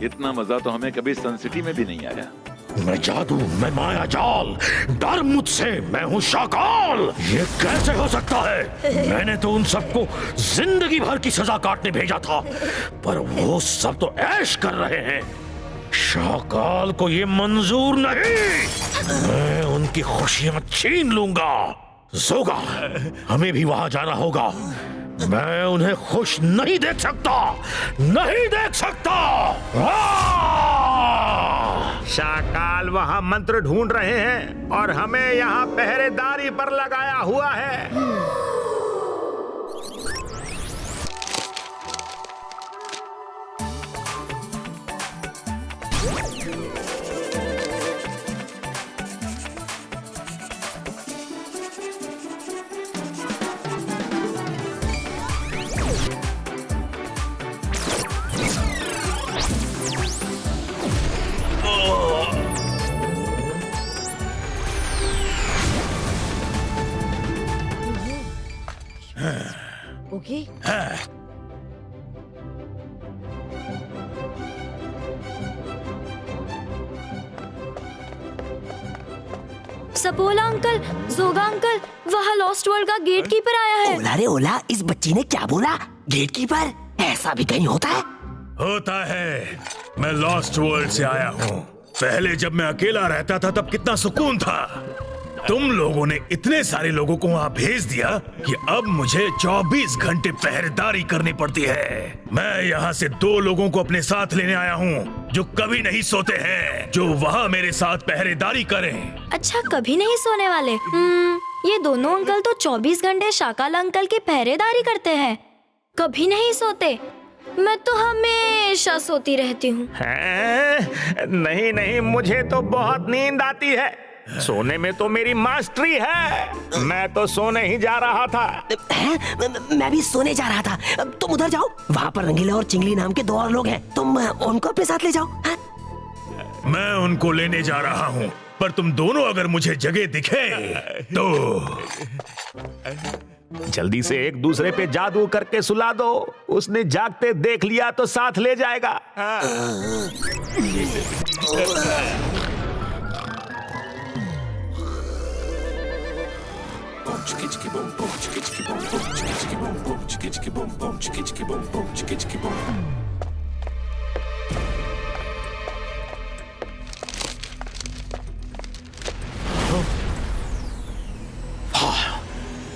इतना मजा तो हमें कभी सन सिटी में भी नहीं आया। मैं जादू, मैं माया जाल, डर मुझसे, मैं हूँ शाकाल। ये कैसे हो सकता है? मैंने तो उन सबको जिंदगी भर की सजा काटने भेजा था, पर वो सब तो ऐश कर रहे हैं। शाकाल को ये मंजूर नहीं। मैं उनकी खुशियां छीन लूंगा। जोगा, हमें भी वहां जाना होगा। मैं उन्हें खुश नहीं देख सकता, नहीं देख सकता। शाकाल वहां मंत्र ढूंढ रहे हैं और हमें यहाँ पहरेदारी पर लगाया हुआ है। ओके। सपोला अंकल, जोगा अंकल, वहाँ लॉस्ट वर्ल्ड का गेट कीपर आया है। ओला रे ओला, इस बच्ची ने क्या बोला? Gatekeeper? ऐसा भी कहीं होता है? होता है। मैं लॉस्ट वर्ल्ड से आया हूँ। पहले जब मैं अकेला रहता था तब कितना सुकून था। तुम लोगों ने इतने सारे लोगों को वहाँ भेज दिया कि अब मुझे 24 घंटे पहरेदारी करनी पड़ती है। मैं यहाँ से 2 लोगों को अपने साथ लेने आया हूँ जो कभी नहीं सोते हैं, जो वहाँ मेरे साथ पहरेदारी करें। अच्छा, कभी नहीं सोने वाले। ये दोनों अंकल तो 24 घंटे शाकाल अंकल की पहरेदारी करते हैं, कभी नहीं सोते। मैं तो हमेशा सोती रहती हूँ। नहीं नहीं, मुझे तो बहुत नींद आती है। सोने में तो मेरी मास्टरी है। मैं तो सोने ही जा रहा था। मैं भी सोने जा रहा था। तुम उधर जाओ, वहाँ पर रंगीला और चिंगली नाम के 2 और लोग हैं। तुम उनको अपने साथ ले जाओ। मैं उनको लेने जा रहा हूँ, पर तुम दोनों अगर मुझे जगह दिखे तो जल्दी से एक दूसरे पे जादू करके सुला दो। उसने जागते देख लिया तो साथ ले जाएगा।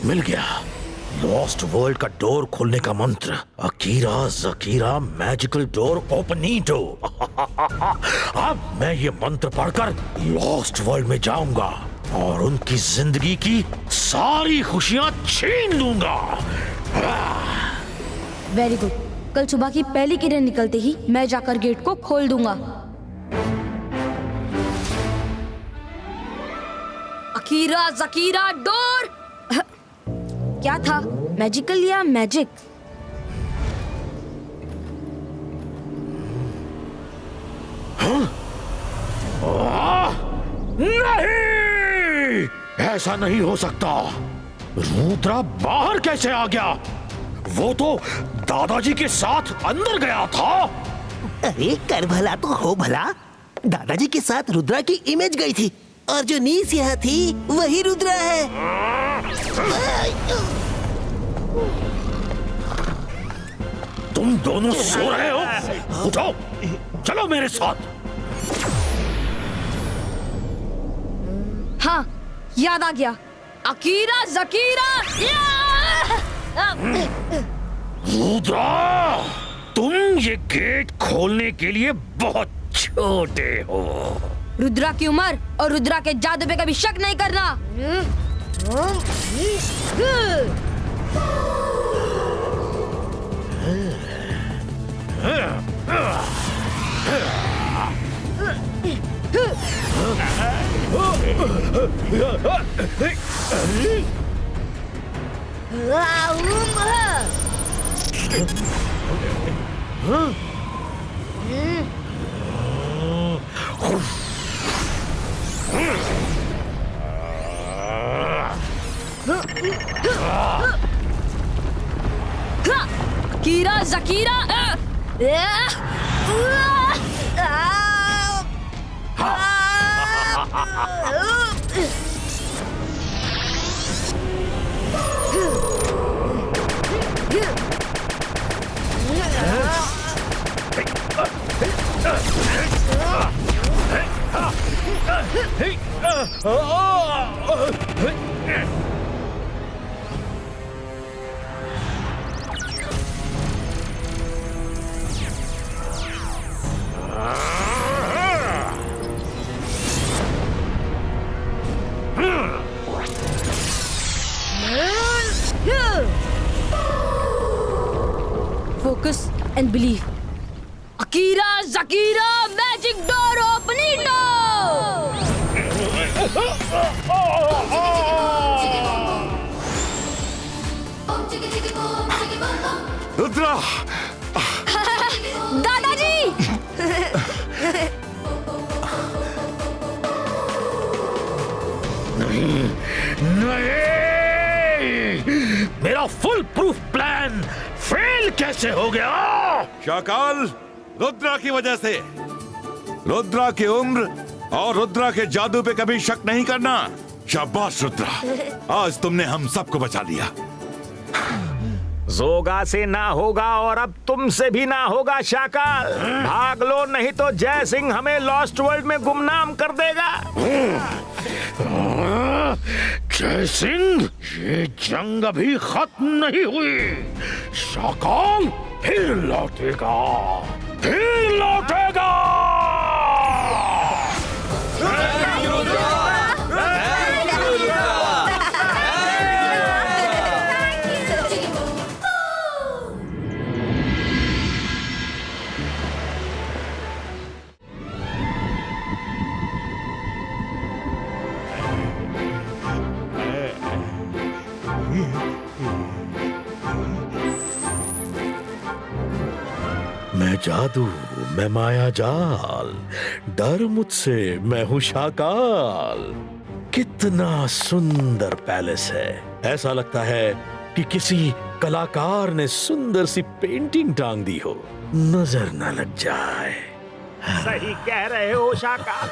मिल गया। लॉस्ट वर्ल्ड का डोर खोलने का मंत्र, अकीरा जकीरा मैजिकल डोर ओपनीटो। अब मैं ये मंत्र पढ़कर लॉस्ट वर्ल्ड में जाऊंगा और उनकी जिंदगी की सारी खुशियां छीन लूंगा। Very good. कल सुबह की पहली किरण निकलते ही मैं जाकर गेट को खोल दूंगा। अकीरा जकीरा डोर। क्या था, मैजिकल या मैजिक? नहीं, ऐसा नहीं हो सकता। रुद्रा बाहर कैसे आ गया? वो तो दादाजी के साथ अंदर गया था। अरे कर भला तो हो भला। दादाजी के साथ रुद्रा की इमेज गई थी और जो नीस यहाँ थी वही रुद्रा है। तुम दोनों सो रहे हो? उठो, चलो मेरे साथ। हाँ, याद आ गया। अकीरा जकीरा। रुद्रा, तुम ये गेट खोलने के लिए बहुत छोटे हो। रुद्रा की उम्र और रुद्रा के जादू पे कभी शक नहीं करना। कीरा जकीरा। Focus and believe. Akira Zakira magic door opening now. Rudra, दादाजी। नहीं, मेरा फुल प्रूफ प्लान फेल कैसे हो गया? शाकाल, रुद्रा की वजह से। रुद्रा की उम्र और रुद्रा के जादू पे कभी शक नहीं करना। शाबाश रुद्रा, आज तुमने हम सबको बचा लिया। जोगा से ना होगा और अब तुमसे भी ना होगा शाकाल। भाग लो, नहीं तो जय सिंह हमें लॉस्ट वर्ल्ड में गुमनाम कर देगा। जय सिंह, ये जंग अभी खत्म नहीं हुई। शाकाल फिर लौटेगा, फिर लौटेगा। मैं जादू, मैं माया जाल, डर मुझसे, मैं हूं शाकाल। कितना सुंदर पैलेस है। ऐसा लगता है कि किसी कलाकार ने सुंदर सी पेंटिंग टांग दी हो, नजर न लग जाए। सही कह रहे हो शाकाल,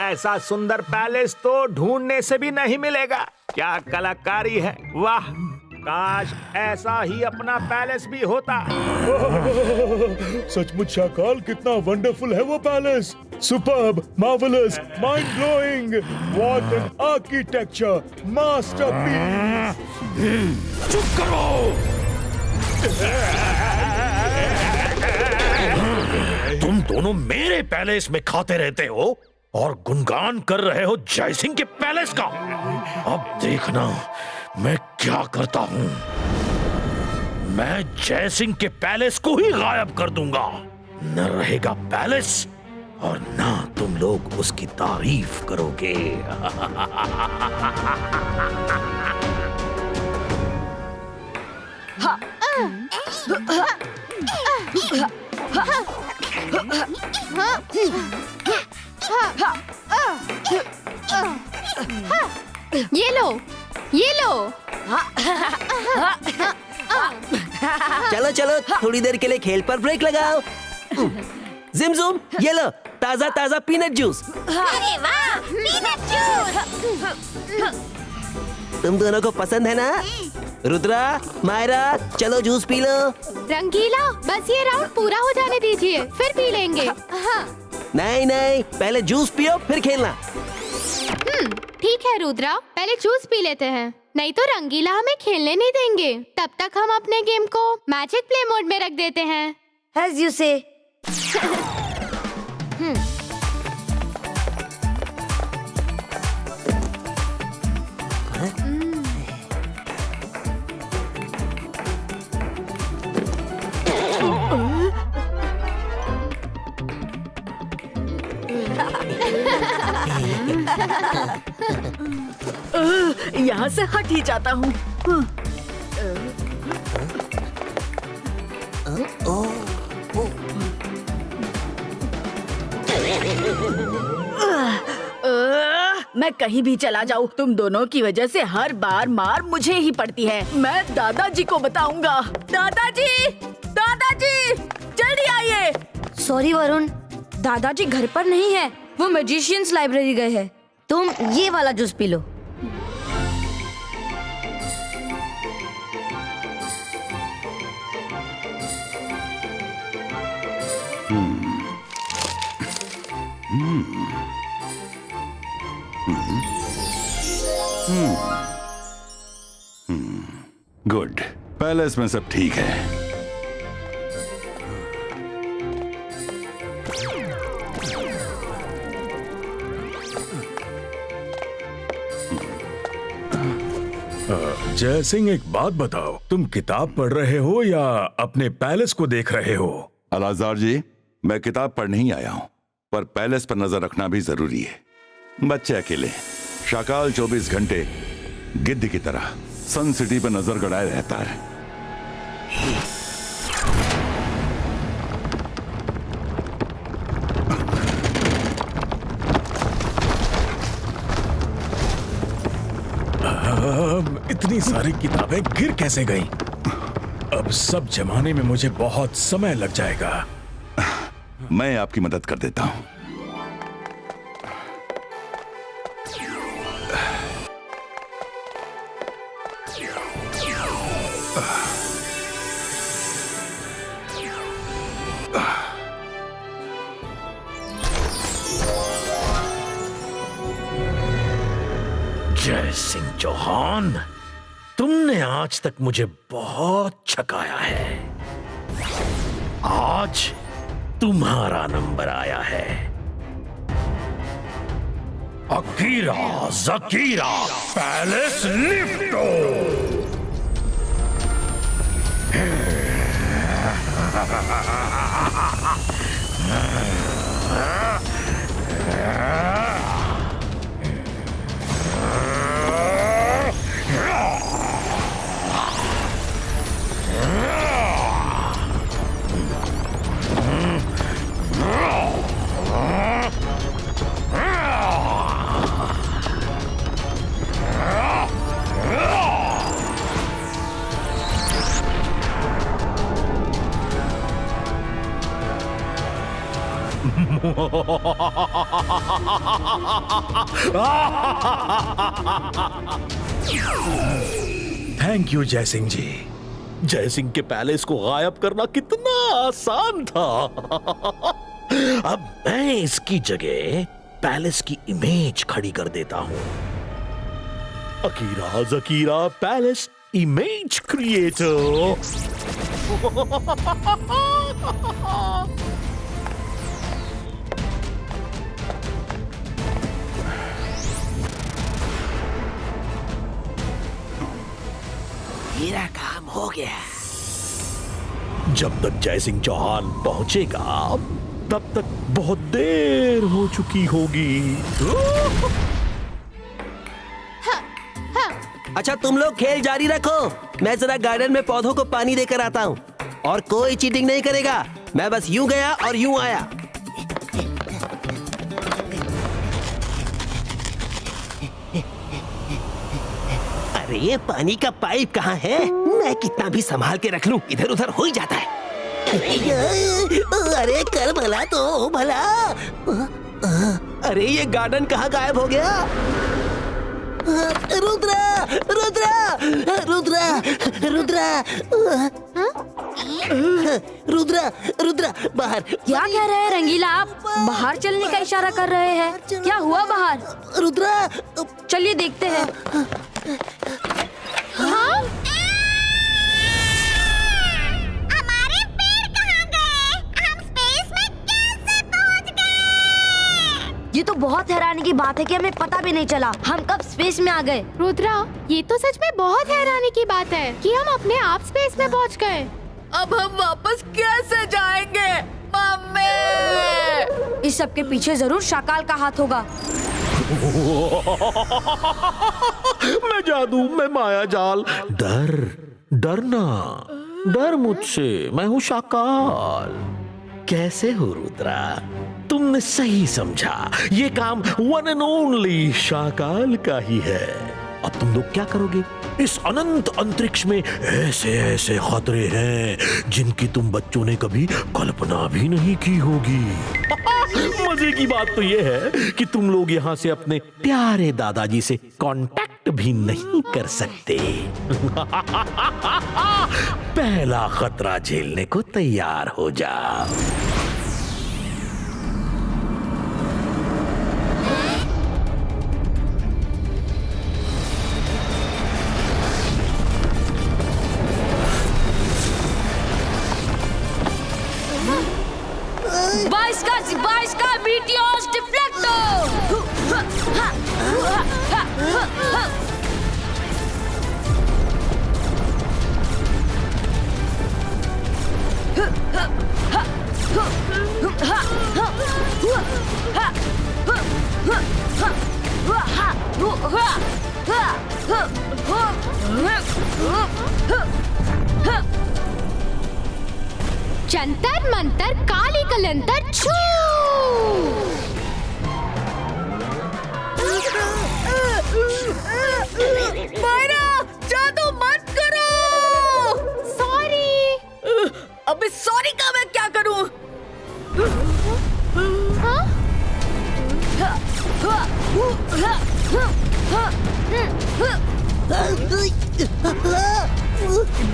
ऐसा सुंदर पैलेस तो ढूंढने से भी नहीं मिलेगा। क्या कलाकारी है, वाह। काश ऐसा ही अपना पैलेस भी होता। सचमुच शाकाल, कितना वंडरफुल है वो palace. Superb, marvellous, mind blowing. What an architecture, masterpiece. चुप करो। तुम दोनों मेरे पैलेस में खाते रहते हो और गुणगान कर रहे हो जय सिंह के पैलेस का। अब देखना मैं क्या करता हूं। मैं जय सिंह के पैलेस को ही गायब कर दूंगा। न रहेगा पैलेस और ना तुम लोग उसकी तारीफ करोगे। ये लो, ये लो। चलो चलो थोड़ी देर के लिए खेल पर ब्रेक लगाओ। जिमजुम ये लो ताजा ताजा पीनट जूस। अरे वाह, पीनट जूस। तुम दोनों को पसंद है ना? रुद्रा, मायरा, चलो जूस पी लो। रंगीला, बस ये राउंड पूरा हो जाने दीजिए, फिर पी लेंगे। हाँ। नहीं नहीं, पहले जूस पियो फिर खेलना। ठीक है रुद्रा, पहले जूस पी लेते हैं, नहीं तो रंगीला हमें खेलने नहीं देंगे। तब तक हम अपने गेम को मैजिक प्ले मोड में रख देते हैं। As you say. यहाँ से हट ही जाता हूँ। मैं कहीं भी चला जाऊँ, तुम दोनों की वजह से हर बार मार मुझे ही पड़ती है। मैं दादाजी को बताऊंगा। दादाजी, दादाजी, जल्दी आइए। सॉरी वरुण, दादाजी घर पर नहीं है, वो मैजिशियंस लाइब्रेरी गए हैं। तुम ये वाला juice P low. Good, palace में सब ठीक है। जय सिंह, एक बात बताओ, तुम किताब पढ़ रहे हो या अपने पैलेस को देख रहे हो? अलाजार जी, मैं किताब पढ़ नहीं आया हूँ, पर पैलेस पर नजर रखना भी जरूरी है। बच्चे अकेले, शाकाल 24 घंटे गिद्ध की तरह सन सिटी पर नजर गड़ाए रहता है। इतनी सारी किताबें गिर कैसे गईं? अब सब जमाने में मुझे बहुत समय लग जाएगा। मैं आपकी मदद कर देता हूं। जय सिंह चौहान, तुमने आज तक मुझे बहुत छकाया है। आज तुम्हारा नंबर आया है। अकीरा जकीरा पैलेस लिफ्टो। थैंक यू जय सिंह जी। जय सिंह के पैलेस को गायब करना कितना आसान था। अब मैं इसकी जगह पैलेस की इमेज खड़ी कर देता हूं। अकीरा जकीरा पैलेस इमेज क्रिएटर। मेरा काम हो गया। जब तक जय सिंह चौहान पहुंचेगा तब तक बहुत देर हो चुकी होगी। अच्छा तुम लोग खेल जारी रखो, मैं जरा गार्डन में पौधों को पानी देकर आता हूँ। और कोई चीटिंग नहीं करेगा, मैं बस यूं गया और यूं आया। अरे पानी का पाइप कहाँ है? मैं कितना भी संभाल के रख लूं, इधर उधर हो ही जाता है। अरे कर भला तो भला। अरे ये गार्डन कहाँ गायब हो गया? रुद्रा रुद्रा रुद्रा रुद्रा रुद्रा रुद्रा बाहर। क्या कह रहे हैं रंगीला? आप बाहर चलने का इशारा कर रहे हैं। क्या हुआ बाहर? रुद्रा चलिए देखते हैं। हाँ? हमारे पेड़ कहाँ गए? हम स्पेस में कैसे पहुँच गए? ये तो बहुत हैरानी की बात है कि हमें पता भी नहीं चला हम कब स्पेस में आ गए। रुद्रा, ये तो सच में बहुत हैरानी की बात है कि हम अपने आप स्पेस में पहुंच गए। अब हम वापस कैसे जाएंगे? मम्मी! इस सब के पीछे जरूर शाकाल का हाथ होगा। मैं जादू, मैं माया जाल। डरना, डर मुझसे, मैं हूँ शाकाल। कैसे हो रुद्रा? तुमने सही समझा, ये काम वन एंड ओनली शाकाल का ही है। अब तुम लोग क्या करोगे? इस अनंत अंतरिक्ष में ऐसे ऐसे खतरे हैं जिनकी तुम बच्चों ने कभी कल्पना भी नहीं की होगी। मजे की बात तो ये है कि तुम लोग यहाँ से अपने प्यारे दादाजी से कांटेक्ट भी नहीं कर सकते। पहला खतरा झेलने को तैयार हो जाओ। बाईस का मीटियोर्स डिफ्लेक्टो। जंतर मंतर काली कलंतर छू। मायरा, जादू मत करो। सॉरी। अबे सॉरी का मैं क्या करूं? हाँ?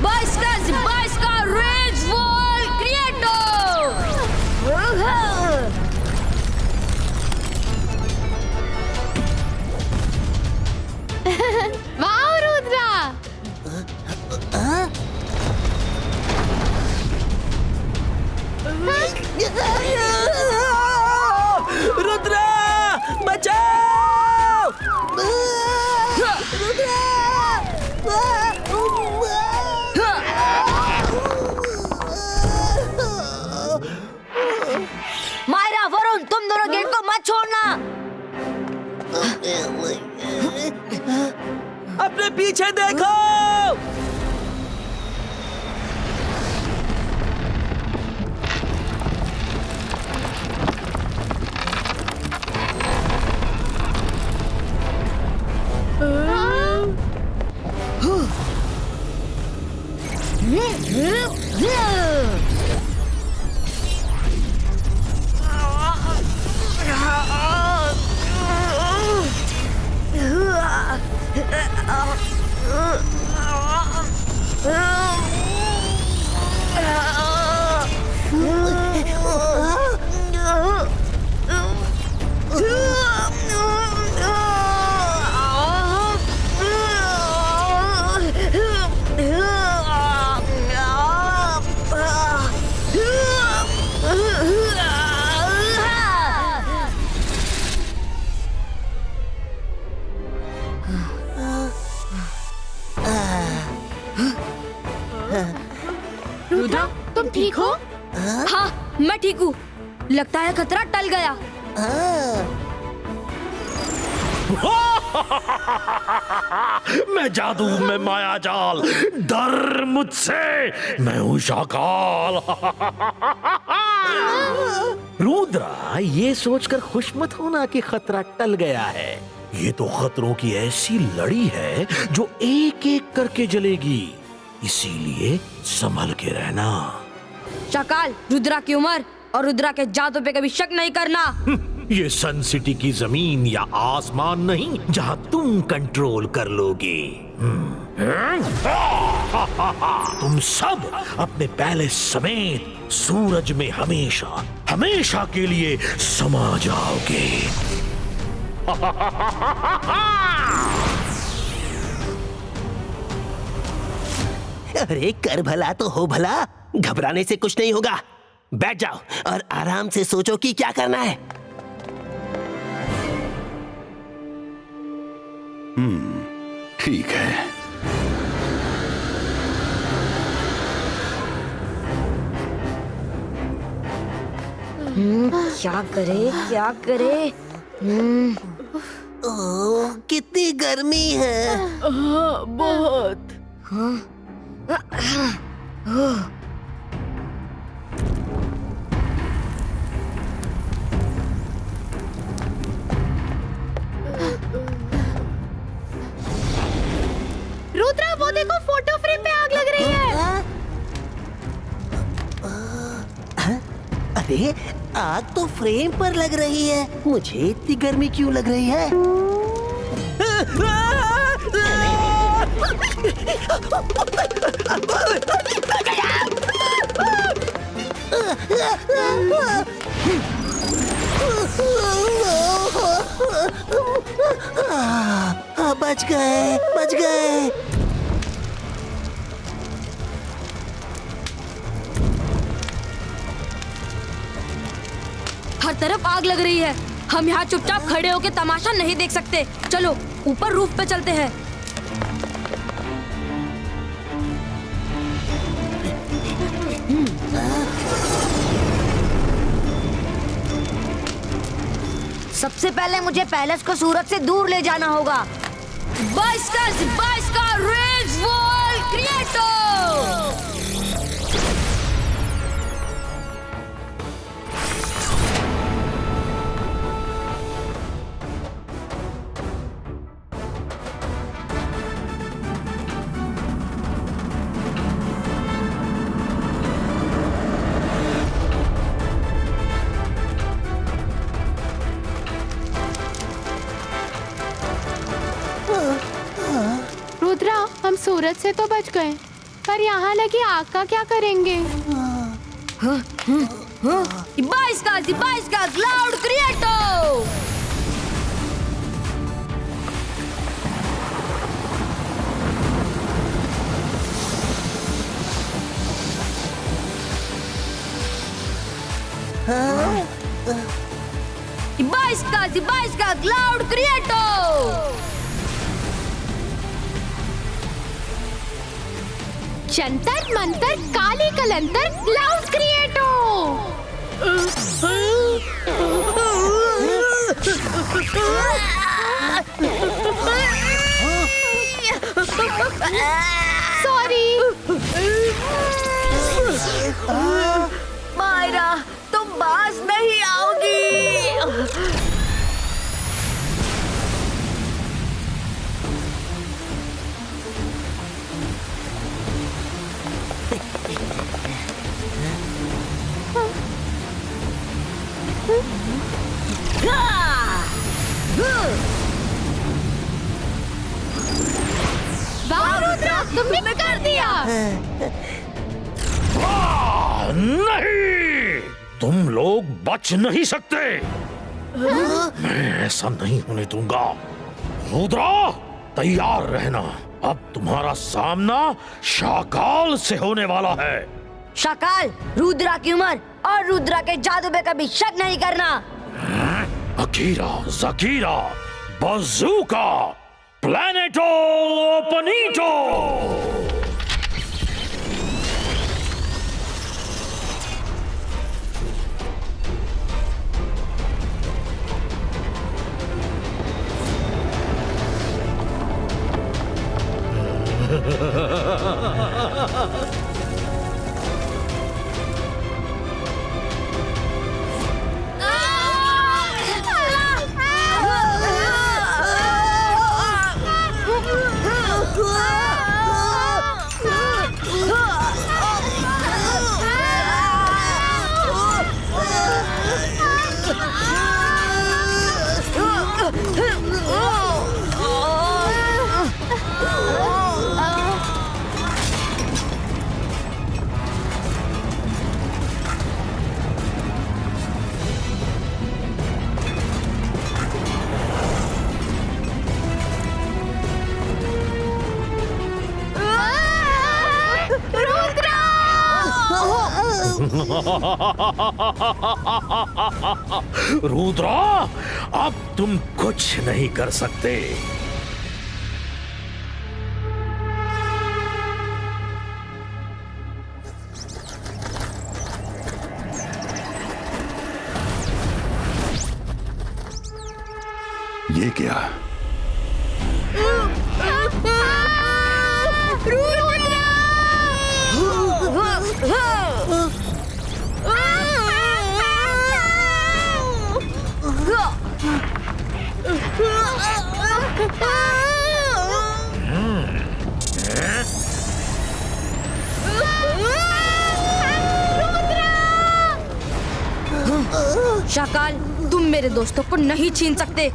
बाईस का रेज वॉल क्रिएटो। वाह रुद्रा। रुद्रा बचाओ! मायरा, वरुण, तुम दोनों गेट को मत छोड़ना। अपने पीछे देखो। रुद्रा, तुम ठीक हो? हाँ, मैं ठीक हूँ। लगता है खतरा टल गया। मैं जादू, मैं माया जाल। डर मुझसे, मैं हूँ शाकाल। रुद्रा, ये सोचकर खुश मत होना कि खतरा टल गया है। ये तो खतरों की ऐसी लड़ी है जो एक एक करके जलेगी, इसीलिए संभल के रहना। शाकाल, रुद्रा की उम्र और रुद्रा के जादू पे कभी शक नहीं करना। ये सन सिटी की जमीन या आसमान नहीं जहां तुम कंट्रोल कर लोगे। तुम सब अपने पैलेस समेत सूरज में हमेशा हमेशा के लिए समा जाओगे। अरे कर भला तो हो भला, घबराने से कुछ नहीं होगा। बैठ जाओ और आराम से सोचो कि क्या करना है। ठीक है। क्या करे क्या करे। ओह, कितनी गर्मी है। हाँ, बहुत। रुद्रा, वो देखो, फोटो फ्रेम पे आग लग रही है। अरे आग तो फ्रेम पर लग रही है, मुझे इतनी गर्मी क्यों लग रही है? बच गए, बच गए। हर तरफ आग लग रही है, हम यहाँ चुपचाप खड़े होकर तमाशा नहीं देख सकते। चलो ऊपर रूफ पे चलते हैं। सबसे पहले मुझे पैलेस को सूरज से दूर ले जाना होगा। बाइस्का रेज वॉल क्रिएटो। रुद्रा, हम सूरज से तो बच गए, पर यहाँ लगी आग का क्या करेंगे? बाइस्का लाउड क्रिएटो। बाइस्का लाउड क्रिएटो। जंतर मंतर काली कलंतर क्लाउड क्रिएटो। सॉरी मायरा, तुम बाज नहीं आओगी। वाह रुद्रा, तुमने कर दिया। नहीं, तुम लोग बच नहीं सकते। मैं ऐसा नहीं होने दूंगा। रुद्रा, तैयार रहना, अब तुम्हारा सामना शाकाल से होने वाला है। शाकाल, रुद्रा की उम्र और रुद्रा के जादू पे कभी शक नहीं करना। अकीरा, जकीरा, बजूका, प्लैनेटो ओपनीटो। रुद्रा, अब तुम कुछ नहीं कर सकते। ये क्या? शाकाल, तुम मेरे दोस्तों को नहीं छीन सकते।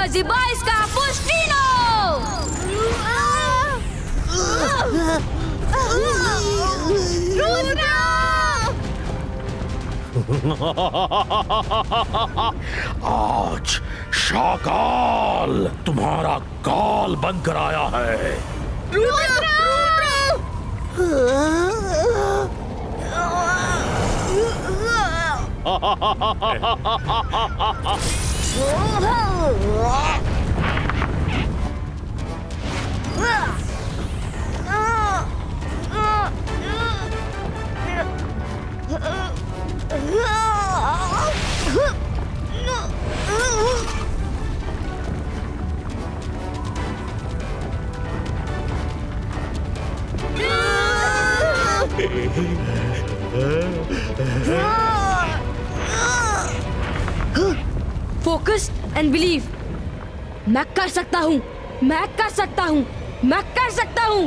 Zibais का पुष्टिनो! आज शाकाल तुम्हारा काल बनकर आया है। Focus and believe. मैं कर सकता हूँ, मैं कर सकता हूँ, मैं कर सकता हूँ।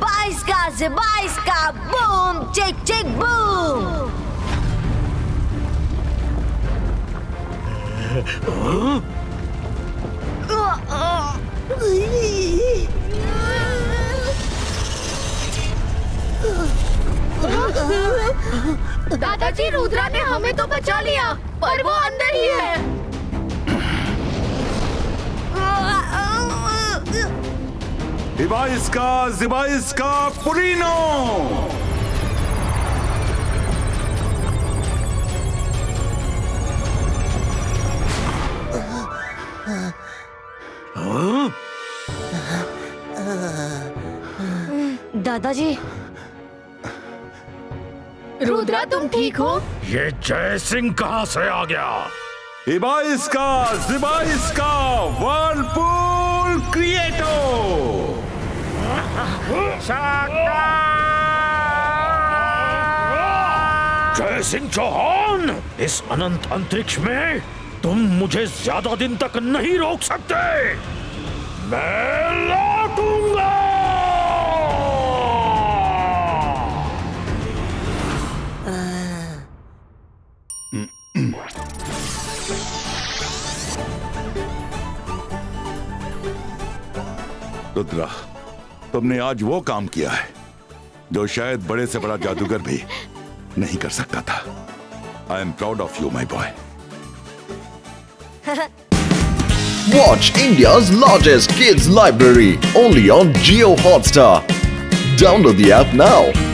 22 का बूम चिक चिक बूम। दादाजी, रुद्रा ने हमें तो बचा लिया, पर वो अंदर ही है। जिबाइस का पुरीनो। दादाजी, रुद्रा, तुम ठीक हो? ये जय सिंह कहाँ से आ गया? जिबाइस का वर्लपूल क्रिएटो। जय सिंह चौहान, इस अनंत अंतरिक्ष में तुम मुझे ज्यादा दिन तक नहीं रोक सकते। मैं लौटूंगा। रुद्रा, तुमने आज वो काम किया है जो शायद बड़े से बड़ा जादूगर भी नहीं कर सकता था। I am proud of you my boy. Watch India's largest kids library only on Jio Hotstar. Download the app now.